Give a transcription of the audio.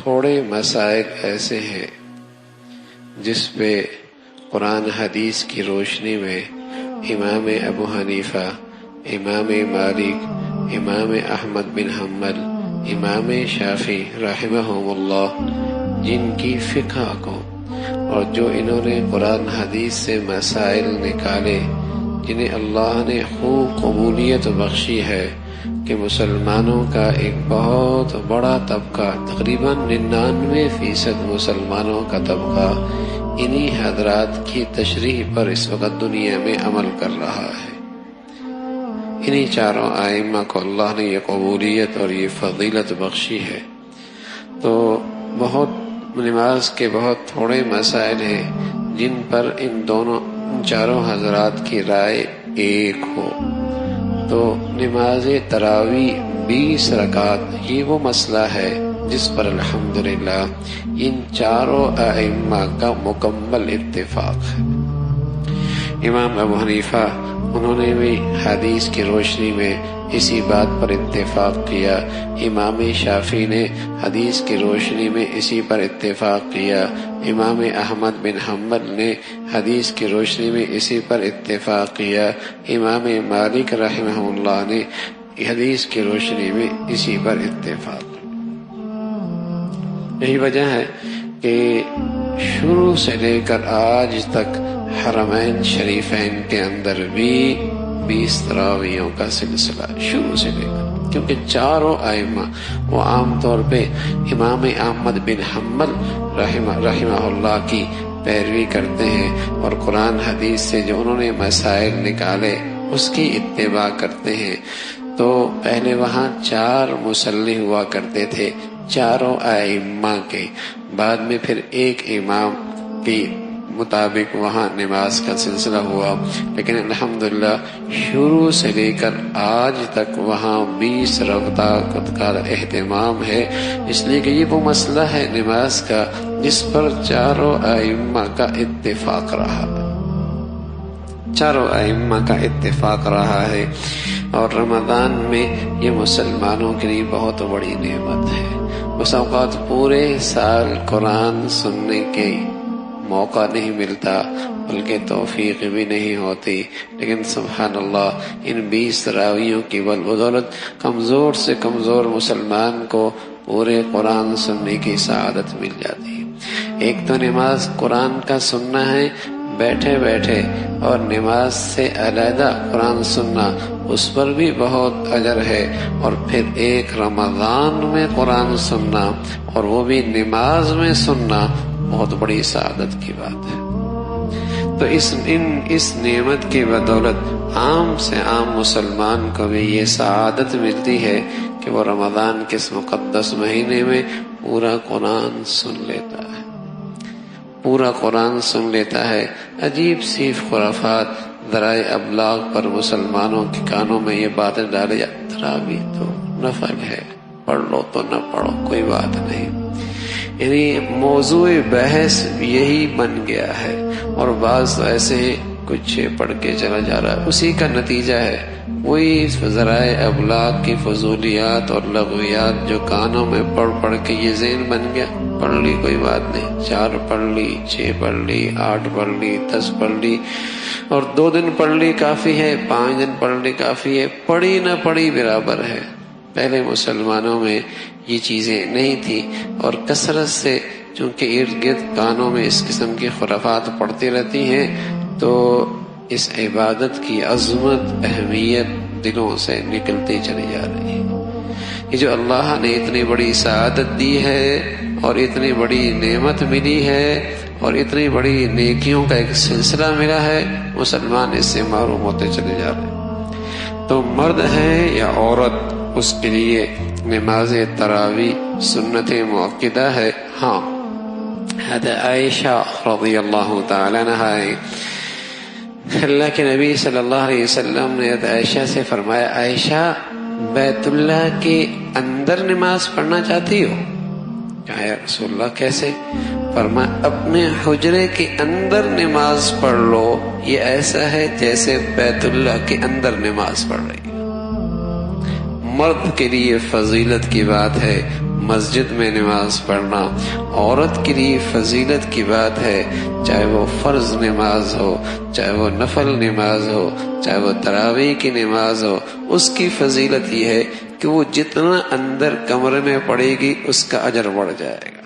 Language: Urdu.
تھوڑے مسائل ایسے ہیں جس پہ قرآن حدیث کی روشنی میں امام ابو حنیفہ، امام مالک، امام احمد بن حنبل، امام شافعی رحمہم اللہ، جن کی فقہ کو اور جو انہوں نے قرآن حدیث سے مسائل نکالے، جنہیں اللہ نے خوب قبولیت بخشی ہے کہ مسلمانوں کا ایک بہت بڑا طبقہ، تقریباً 99% مسلمانوں کا طبقہ انہی حضرات کی تشریح پر اس وقت دنیا میں عمل کر رہا ہے۔ انہی چاروں ائمہ کو اللہ نے یہ قبولیت اور یہ فضیلت بخشی ہے۔ تو نماز کے بہت تھوڑے مسائل ہیں جن پر ان چاروں حضرات کی رائے ایک ہو۔ تو نماز تراویح 20 رکعت یہ وہ مسئلہ ہے جس پر الحمدللہ ان چاروں ائمہ کا مکمل اتفاق ہے۔ امام ابو حنیفہ انہوں نے بھی حدیث کی روشنی میں اسی بات پر اتفاق کیا، امام شافعی نے حدیث کی روشنی میں اسی پر اتفاق کیا، امام احمد بن حنبل نے حدیث کی روشنی میں اسی پر اتفاق کیا، امام مالک رحمہ اللہ نے حدیث کی روشنی میں اسی پر اتفاق۔ یہی وجہ ہے کہ شروع سے لے کر آج تک حرمین شریفین کے اندر بھی 20 تراویحوں کا سلسلہ شروع سے لے کر، کیونکہ چاروں ائمہ وہ عام طور پہ امام احمد بن حنبل رحمہ اللہ کی پیروی کرتے ہیں اور قرآن حدیث سے جو انہوں نے مسائل نکالے اس کی اتباع کرتے ہیں۔ تو پہلے وہاں 4 مصلی ہوا کرتے تھے چاروں ائمہ کے، بعد میں پھر ایک امام کی مطابق وہاں نماز کا سلسلہ ہوا، لیکن الحمدللہ شروع سے لے کر آج تک وہاں 20 رکعت کا اہتمام ہے، اس لیے کہ یہ وہ مسئلہ ہے نماز کا جس پر چاروں ائمہ کا اتفاق رہا ہے، چاروں ائمہ کا اتفاق رہا ہے۔ اور رمضان میں یہ مسلمانوں کے لیے بہت بڑی نعمت ہے۔ اس اوقات پورے سال قرآن سننے کے موقع نہیں ملتا، بلکہ توفیق بھی نہیں ہوتی، لیکن سبحان اللہ ان 20 تراویحوں کی بدولت کمزور سے کمزور مسلمان کو پورے قرآن سننے کی سعادت مل جاتی ہے۔ ایک تو نماز قرآن کا سننا ہے بیٹھے بیٹھے، اور نماز سے علیحدہ قرآن سننا اس پر بھی بہت اجر ہے، اور پھر ایک رمضان میں قرآن سننا اور وہ بھی نماز میں سننا بہت بڑی سعادت کی بات ہے۔ تو اس نعمت کی بدولت عام سے عام مسلمان کو بھی یہ سعادت ملتی ہے کہ وہ رمضان کے اس مقدس مہینے میں پورا قرآن سن لیتا ہے، پورا قرآن سن لیتا ہے۔ عجیب سی خرافات ذرائع ابلاغ پر مسلمانوں کے کانوں میں یہ باتیں ڈالے جاتی، تراویح تو نفل ہے، پڑھ لو تو نہ پڑھو کوئی بات نہیں، یعنی موضوع بحث یہی بن گیا ہے۔ اور بعض تو ایسے ہیں کچھ پڑھ کے چلا جا رہا ہے، اسی کا نتیجہ ہے وہی ذرائع ابلاغ کی فضولیات اور لغویات جو کانوں میں پڑھ پڑھ کے یہ ذہن بن گیا، پڑھ لی کوئی بات نہیں، 4 پڑھ لی، 6 پڑھ لی، 8 پڑھ لی، 10 پڑھ لی، اور 2 دن پڑھ لی کافی ہے، 5 دن پڑھ لی کافی ہے، پڑھی نہ پڑھی برابر ہے۔ پہلے مسلمانوں میں یہ چیزیں نہیں تھی، اور کثرت سے چونکہ ارد گرد کانوں میں اس قسم کی خرافات پڑتی رہتی ہیں، تو اس عبادت کی عظمت اہمیت دلوں سے نکلتی چلی جا رہی ہے۔ یہ جو اللہ نے اتنی بڑی سعادت دی ہے اور اتنی بڑی نعمت ملی ہے اور اتنی بڑی نیکیوں کا ایک سلسلہ ملا ہے، مسلمان اس سے محروم ہوتے چلے جا رہے ہیں۔ تو مرد ہے یا عورت، اس کے لیے نماز تراویح سنت مؤکدہ ہے۔ ہاں، حضرت عائشہ رضی اللہ تعالی عنہا، اللہ کے نبی صلی اللہ علیہ وسلم نے حضرت عائشہ سے فرمایا، عائشہ بیت اللہ کے اندر نماز پڑھنا چاہتی ہو؟ کہا یا رسول اللہ کیسے؟ فرمایا اپنے حجرے کے اندر نماز پڑھ لو، یہ ایسا ہے جیسے بیت اللہ کے اندر نماز پڑھ رہی ہے۔ مرد کے لیے فضیلت کی بات ہے، مسجد میں نماز پڑھنا عورت کے لیے فضیلت کی بات ہے، چاہے وہ فرض نماز ہو، چاہے وہ نفل نماز ہو، چاہے وہ تراویح کی نماز ہو. اس کی فضیلت یہ ہے کہ وہ جتنا اندر کمرے میں پڑے گی اس کا اجر بڑھ جائے گا.